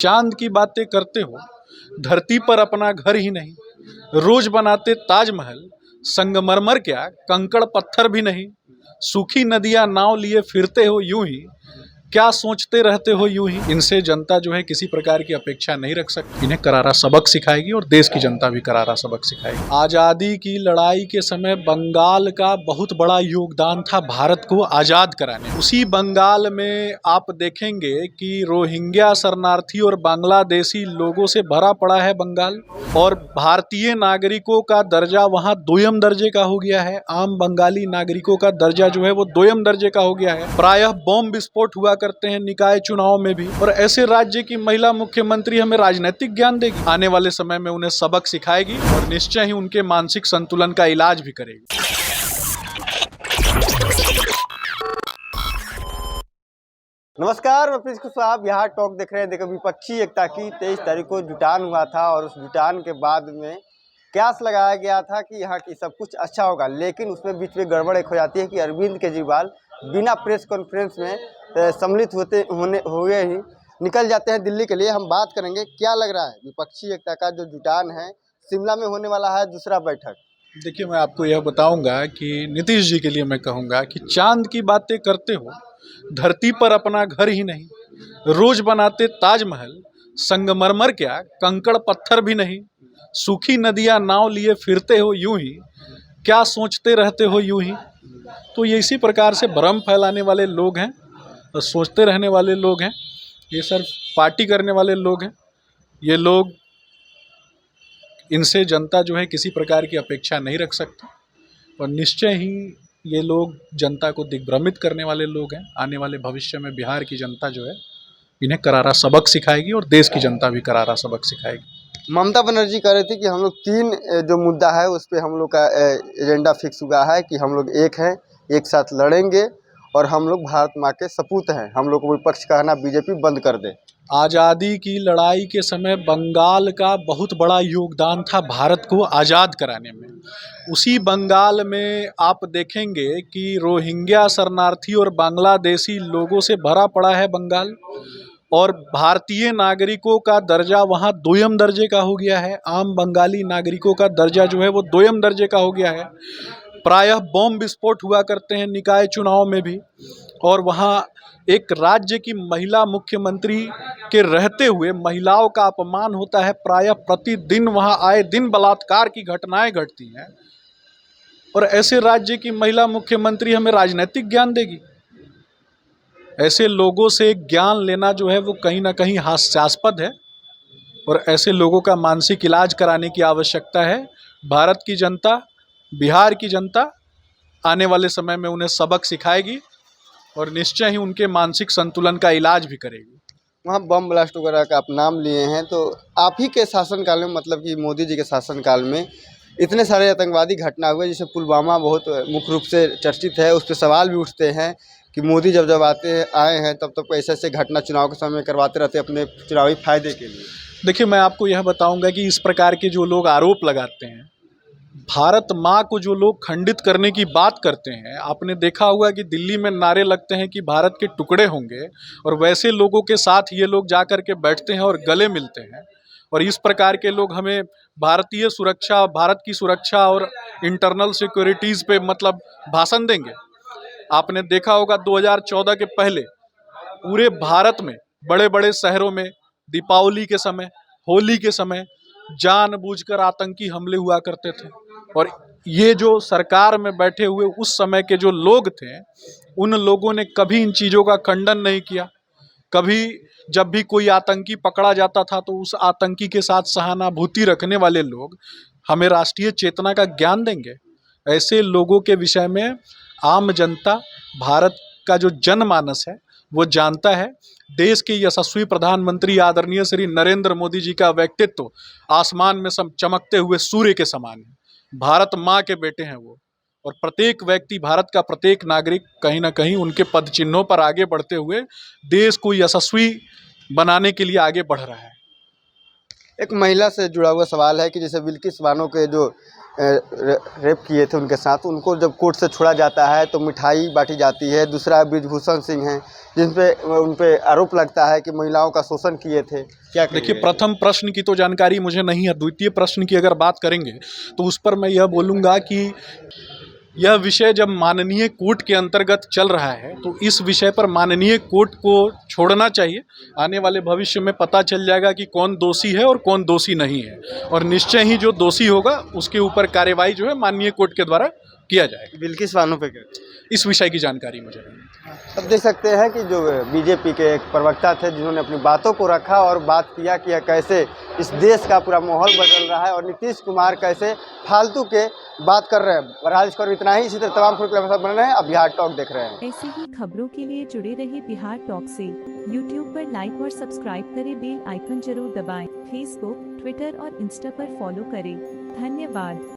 चांद की बातें करते हो, धरती पर अपना घर ही नहीं, रोज बनाते ताजमहल, संगमरमर क्या कंकड़ पत्थर भी नहीं, सूखी नदियां नाव लिए फिरते हो यूं ही, क्या सोचते रहते हो यूं ही। इनसे जनता जो है किसी प्रकार की अपेक्षा नहीं रख सकती। इन्हें करारा सबक सिखाएगी और देश की जनता भी करारा सबक सिखाएगी। आज़ादी की लड़ाई के समय बंगाल का बहुत बड़ा योगदान था भारत को आज़ाद कराने। उसी बंगाल में आप देखेंगे कि रोहिंग्या शरणार्थी और बांग्लादेशी लोगों से भरा पड़ा है बंगाल, और भारतीय नागरिकों का दर्जा वहाँ दोयम दर्जे का हो गया है। आम बंगाली नागरिकों का दर्जा जो है वो दोयम दर्जे का हो गया है। प्रायः बम विस्फोट हुआ करते हैं निकाय चुनाव में भी। और ऐसे राज्य की महिला मुख्यमंत्री हमें राजनीतिक ज्ञान देगी, आने वाले समय में उन्हें सबक सिखाएगी और निश्चय ही उनके मानसिक संतुलन का इलाज भी करेगी। नमस्कार, मैं प्रिंस कुशवाहा। आप बिहार टॉक देख रहे हैं। देखो, विपक्षी एकता की 23 तारीख को जुटान हुआ था और उस जुटान के बाद में क्यास लगाया गया था कि यहाँ की सब कुछ अच्छा होगा, लेकिन उसमें बीच में गड़बड़ एक हो जाती है कि अरविंद केजरीवाल बिना प्रेस कॉन्फ्रेंस में सम्मिलित हुए ही निकल जाते हैं दिल्ली के लिए। हम बात करेंगे क्या लग रहा है विपक्षी एकता का जो जुटान है, शिमला में होने वाला है दूसरा बैठक। देखिए, मैं आपको यह बताऊंगा कि नीतीश जी के लिए मैं कहूँगा कि चांद की बातें करते हो, धरती पर अपना घर ही नहीं, रोज बनाते ताजमहल, संगमरमर क्या कंकड़ पत्थर भी नहीं, सूखी नदियां नाव लिए फिरते हो यूं ही, क्या सोचते रहते हो यूं ही। तो ये इसी प्रकार से भ्रम फैलाने वाले लोग हैं, सोचते रहने वाले लोग हैं, ये सर पार्टी करने वाले लोग हैं। ये लोग, इनसे जनता जो है किसी प्रकार की अपेक्षा नहीं रख सकती और निश्चय ही ये लोग जनता को दिग्भ्रमित करने वाले लोग हैं। आने वाले भविष्य में बिहार की जनता जो है इन्हें करारा सबक सिखाएगी और देश की जनता भी करारा सबक सिखाएगी। ममता बनर्जी कह रही थी कि हम लोग 3 जो मुद्दा है उस पर हम लोग का एजेंडा फिक्स हुआ है कि हम लोग एक हैं, एक साथ लड़ेंगे और हम लोग भारत माँ के सपूत हैं। हम लोग को विपक्ष कहना बीजेपी बंद कर दे। आज़ादी की लड़ाई के समय बंगाल का बहुत बड़ा योगदान था भारत को आज़ाद कराने में। उसी बंगाल में आप देखेंगे कि रोहिंग्या शरणार्थी और बांग्लादेशी लोगों से भरा पड़ा है बंगाल, और भारतीय नागरिकों का दर्जा वहाँ दोयम दर्जे का हो गया है। आम बंगाली नागरिकों का दर्जा जो है वो दोयम दर्जे का हो गया है। प्रायः बम विस्फोट हुआ करते हैं निकाय चुनाव में भी, और वहाँ एक राज्य की महिला मुख्यमंत्री के रहते हुए महिलाओं का अपमान होता है। प्रायः प्रतिदिन वहाँ आए दिन बलात्कार की घटनाएं घटती हैं, और ऐसे राज्य की महिला मुख्यमंत्री हमें राजनीतिक ज्ञान देगी। ऐसे लोगों से ज्ञान लेना जो है वो कहीं ना कहीं हास्यास्पद है, और ऐसे लोगों का मानसिक इलाज कराने की आवश्यकता है। भारत की जनता, बिहार की जनता आने वाले समय में उन्हें सबक सिखाएगी और निश्चय ही उनके मानसिक संतुलन का इलाज भी करेगी। वहाँ बम ब्लास्ट वगैरह का आप नाम लिए हैं, तो आप ही के शासनकाल में, मतलब कि मोदी जी के शासनकाल में इतने सारे आतंकवादी घटना हुए, जैसे पुलवामा बहुत मुख्य रूप से चर्चित है। उस पर सवाल भी उठते हैं कि मोदी जब आए हैं तब तक ऐसे ऐसे घटना चुनाव के समय करवाते रहते अपने चुनावी फायदे के लिए। देखिए, मैं आपको यह बताऊंगा कि इस प्रकार के जो लोग आरोप लगाते हैं, भारत माँ को जो लोग खंडित करने की बात करते हैं, आपने देखा होगा कि दिल्ली में नारे लगते हैं कि भारत के टुकड़े होंगे, और वैसे लोगों के साथ ये लोग जा कर के बैठते हैं और गले मिलते हैं। और इस प्रकार के लोग हमें भारतीय सुरक्षा, भारत की सुरक्षा और इंटरनल सिक्योरिटीज़ पे मतलब भाषण देंगे। आपने देखा होगा 2014 के पहले पूरे भारत में बड़े बड़े शहरों में दीपावली के समय, होली के समय जानबूझकर आतंकी हमले हुआ करते थे, और ये जो सरकार में बैठे हुए उस समय के जो लोग थे, उन लोगों ने कभी इन चीज़ों का खंडन नहीं किया। कभी जब भी कोई आतंकी पकड़ा जाता था तो उस आतंकी के साथ सहानुभूति रखने वाले लोग हमें राष्ट्रीय चेतना का ज्ञान देंगे। ऐसे लोगों के विषय में आम जनता, भारत का जो जनमानस है वो जानता है। देश के यशस्वी प्रधानमंत्री आदरणीय श्री नरेंद्र मोदी जी का व्यक्तित्व आसमान में चमकते हुए सूर्य के समान है। भारत माँ के बेटे हैं वो, और प्रत्येक व्यक्ति, भारत का प्रत्येक नागरिक कहीं ना कहीं उनके पद चिन्हों पर आगे बढ़ते हुए देश को यशस्वी बनाने के लिए आगे बढ़ रहा है। एक महिला से जुड़ा हुआ सवाल है कि जैसे बिल्किस बानो के जो रेप किए थे उनके साथ, उनको जब कोर्ट से छोड़ा जाता है तो मिठाई बांटी जाती है। दूसरा ब्रिजभूषण सिंह हैं जिन पे उन पे आरोप लगता है कि महिलाओं का शोषण किए थे। क्या देखिए, प्रथम प्रश्न की तो जानकारी मुझे नहीं है। द्वितीय प्रश्न की अगर बात करेंगे तो उस पर मैं यह बोलूँगा कि यह विषय जब माननीय कोर्ट के अंतर्गत चल रहा है तो इस विषय पर माननीय कोर्ट को छोड़ना चाहिए। आने वाले भविष्य में पता चल जाएगा कि कौन दोषी है और कौन दोषी नहीं है, और निश्चय ही जो दोषी होगा उसके ऊपर कार्रवाई जो है माननीय कोर्ट के द्वारा किया जाएगा। बिल्किस बानो पे क्या? इस विषय की जानकारी मुझे नहीं है। अब देख सकते हैं कि जो बीजेपी के एक प्रवक्ता थे जिन्होंने अपनी बातों को रखा और बात किया कि यह कैसे इस देश का पूरा माहौल बदल रहा है और नीतीश कुमार कैसे फालतू के बात कर रहे हैं। बहरहाल इसको इतना ही, इसी तरह तमाम खबरों के साथ बन रहे हैं। अब बिहार टॉक देख रहे हैं। ऐसी ही खबरों के लिए जुड़े रहिए बिहार टॉक से। यूट्यूब पर लाइक और सब्सक्राइब करें, बेल आइकन जरूर दबाएं। फेसबुक, ट्विटर और इंस्टा पर फॉलो करें। धन्यवाद।